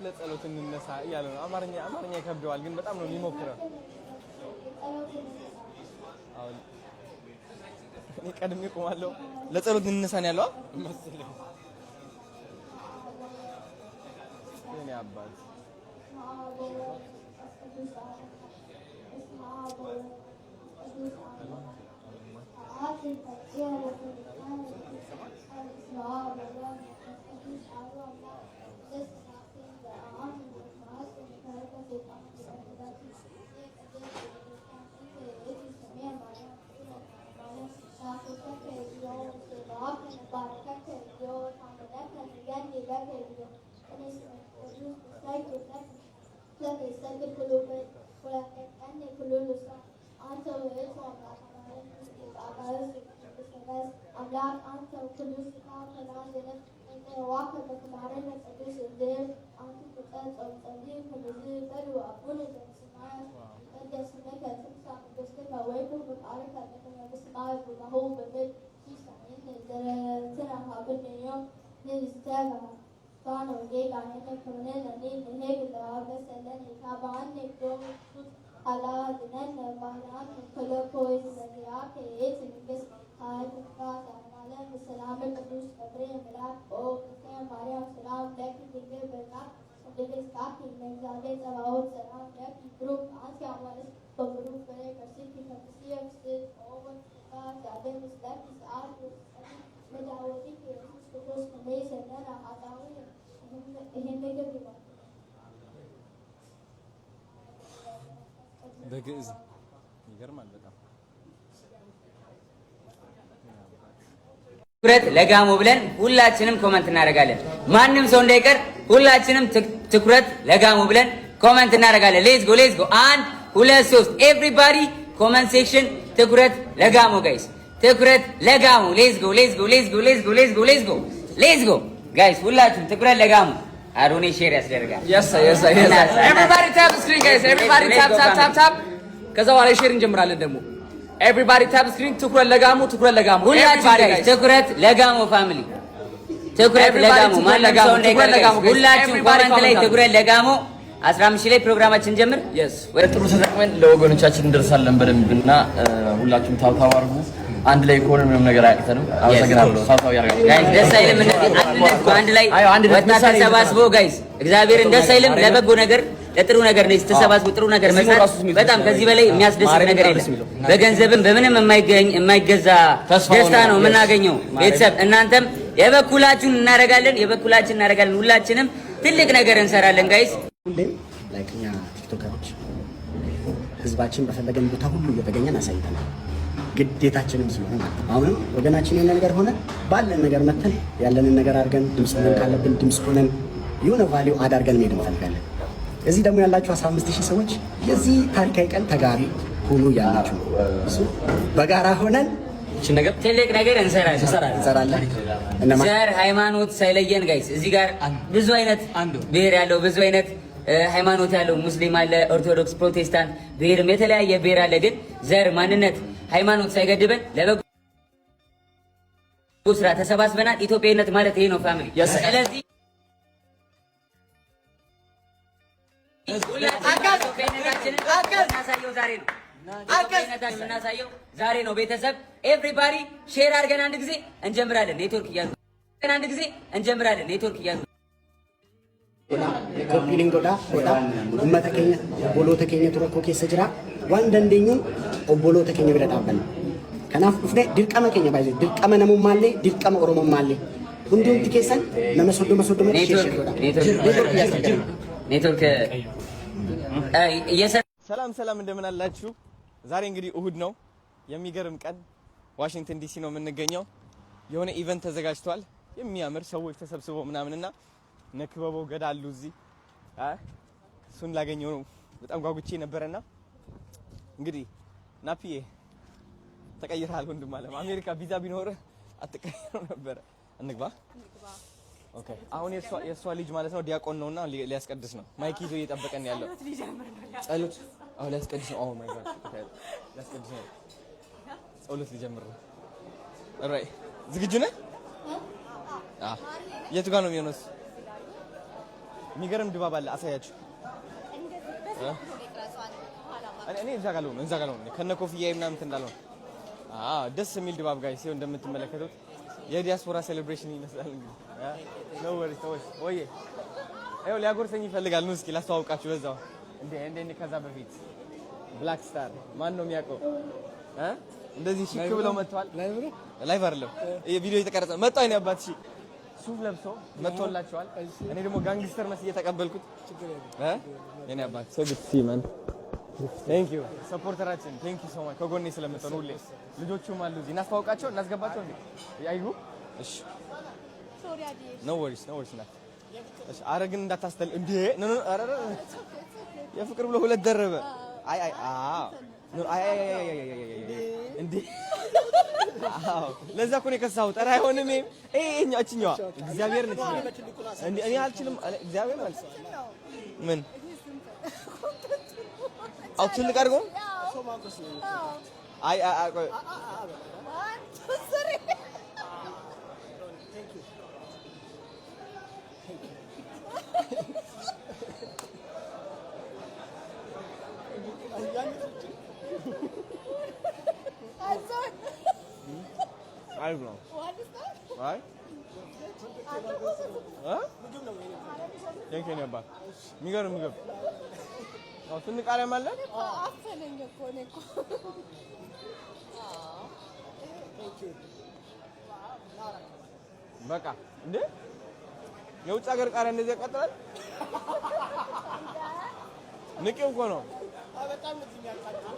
ለጸሎት እንነሳ እያለ ነው። አማርኛ ይከብደዋል ግን በጣም ነው የሚሞክረው። አሁን እኔ ቀድሜ ቆማለሁ ለጸሎት እንነሳ ነው ያለው መሰለኝ። እኔ አባት በግዕዝ ይገርማል በጣም ትኩረት ለጋሞ ብለን ሁላችንም ኮሜንት እናደርጋለን። ማንም ሰው እንዳይቀር ሁላችንም ትኩረት ለጋሞ ብለን ኮሜንት እናደርጋለን። ሌትስ ጎ 1 2 3 ኤቭሪባዲ ኮሜንት ሴክሽን ትኩረት ለጋሞ ጋይስ፣ ትኩረት ለጋሞ ሌትስ ጎ ጋይስ፣ ሁላችሁም ትኩረት ለጋሞ። አሮኔ ሼር ያስደርጋል። yes everybody tap the screen guys, everybody tap ከዛ በኋላ ሼር እንጀምራለን ደግሞ everybody tap the screen። ትኩረት ለጋሞ ሁላችሁም ጋይስ፣ ትኩረት ለጋሞ ፋሚሊ፣ ትኩረት ለጋሞ ማንም ሰው እንዳይቀር ሁላችሁም ኮሜንት ላይ ትኩረት ለጋሞ 15 ላይ ፕሮግራማችን ጀምር። yes ወደ ጥሩ ተጠቅመን ለወገኖቻችን እንደርሳለን በደንብና ሁላችሁም ታው አድርጉ። አንድ ላይ ኮርን ምንም ነገር አያቅተንም። አመሰግናለሁ። ታው ያርጋችሁ ጋይስ። ደስ አይልም አንድ ላይ ወጣት ተሰባስበው ጋይስ፣ እግዚአብሔርን ደስ አይልም? ለበጎ ነገር ለጥሩ ነገር ነው ተሰባስበው ጥሩ ነገር መስራት በጣም ከዚህ በላይ የሚያስደስት ነገር የለም። በገንዘብም በምንም የማይገዛ ደስታ ነው የምናገኘው። ቤተሰብ እናንተም የበኩላችሁን እናደርጋለን። ሁላችንም ትልቅ ነገር እንሰራለን ጋይስ። ሁሌም ላይክኛ ቲክቶከሮች ህዝባችን በፈለገን ቦታ ሁሉ እየተገኘን አሳይተናል። ግዴታችንም ስለሆነ አሁንም ወገናችን የሆነ ነገር ሆነ ባለን ነገር መተን ያለንን ነገር አድርገን ድምጽ ሆነን ካለብን ድምጽ ሆነን የሆነ ቫልዩ አዳርገን መሄድ እንፈልጋለን። እዚህ ደግሞ ያላችሁ 15000 ሰዎች የዚህ ታሪካዊ ቀን ተጋሪ ሁሉ ያላችሁ እሱ በጋራ ሆነን እቺ ነገር ትልቅ ነገር እንሰራለን። ዘር ሃይማኖት ሳይለየን ጋይስ፣ እዚህ ጋር ብዙ አይነት ብሔር ያለው ብዙ አይነት ሃይማኖት ያለው ሙስሊም አለ፣ ኦርቶዶክስ፣ ፕሮቴስታንት ብሔርም የተለያየ ብሔር አለ። ግን ዘር ማንነት ሃይማኖት ሳይገድበን ለበጎ ስራ ተሰባስበናል። ኢትዮጵያዊነት ማለት ይሄ ነው ፋሚሊ። ስለዚህ እናሳየው ዛሬ ነው ቤተሰብ። ኤቭሪባዲ ሼር አድርገን አንድ ጊዜ እንጀምራለን። ኔትወርክ እያሉ ኮፒ ሊንጎዳ ኡመተ ኬኛ ቦሎተ ኬኛ ቱረኮ ኬሰ ጅራ ዋን ደንደኙ ኦቦሎተ ኬኛ ቢረዳበን ከናፍ ኡፍዴ ድርቀመ ኬኛ ባይዘ ድርቀመ ነሙማሌ ድርቀመ ኦሮሞማሌ ሁንዱም ቲኬሰን ለመስወዶ ኔትወርክ ሰላም እንደምን አላችሁ? ዛሬ እንግዲህ እሁድ ነው። የሚገርም ቀን ዋሽንግተን ዲሲ ነው የምንገኘው። የሆነ ኢቨንት ተዘጋጅቷል። የሚያምር ሰዎች ተሰብስበው ምናምንና ነክበበው ገዳሉ እዚህ እሱን ላገኘው ነው በጣም ጓጉቼ ነበርና እንግዲህ ናፒዬ ተቀይረሃል ወንድም አለም። አሜሪካ ቪዛ ቢኖር አትቀይረው ነበር። እንግባ ኦኬ። አሁን የሷ ልጅ ማለት ነው ዲያቆን ነውና ሊያስቀድስ ነው። ማይክ ይዞ እየጠበቀን ያለው ጸሎት አሁን ሊያስቀድስ ነው። ኦ ማይ ጋድ ሊያስቀድስ ነው። ጸሎት ሊጀምር ነው። ኦልራይት ዝግጁ ነህ? የቱ ጋር ነው የሚሆነው? የሚገርም ድባብ አለ። አሳያችሁ። እኔ እዛ ጋር ነው ከነ ኮፍያዬ ምናምን እንዳለው ደስ የሚል ድባብ ጋር ሲሆን እንደምትመለከቱት የዲያስፖራ ሴሌብሬሽን ይመስላል። እንግዲህ ነው ወሪስ ወይ አይው ሊያጎርሰኝ ይፈልጋል። ነው እስኪ ላስተዋውቃችሁ በዛው እንዴ ከዛ በፊት ብላክ ስታር ማን ነው የሚያውቀው? እንደዚህ ሽክ ብለው መጥተዋል። ላይቭ አይደለም ይሄ ቪዲዮ የተቀረጸ መጣ። አይኔ አባት እሺ ሱፍ ለብሶ መጥቶላቸዋል። እኔ ደግሞ ጋንግስተር መስዬ የተቀበልኩት የኔ አባት so good to see man thank you ሰፖርተራችን thank you so much ከጎኔ ስለመጣው ሁሌ ልጆቹም አሉ እዚህ እናስተዋውቃቸው እናስገባቸው እንዴ አይጉ እሺ no worries ና እሺ አረግን እንዳታስተል እንዴ ኖ አረ የፍቅር ብሎ ሁለት ደረበ አይ እንዴ አዎ ለዛ እኮ ነው የከሳሁት። ኧረ አይሆንም እኛችኛዋ እግዚአብሔር ነች እንዴ እኔ አልችልም እግዚአብሔር ማለት ምን አው ትልቅ አድርጎ አይ ቆይ I don't know. What is that? Right? Thank you, Neba. Migam. Oh, sini kare malle? Oh, afternoon ko neko. Thank you. በቃ እንዴ የውጭ ሀገር ቃሪያ እንደዚህ ያቃጥላል? ንቄው እኮ ነው። በጣም ነው የሚያቃጥለው።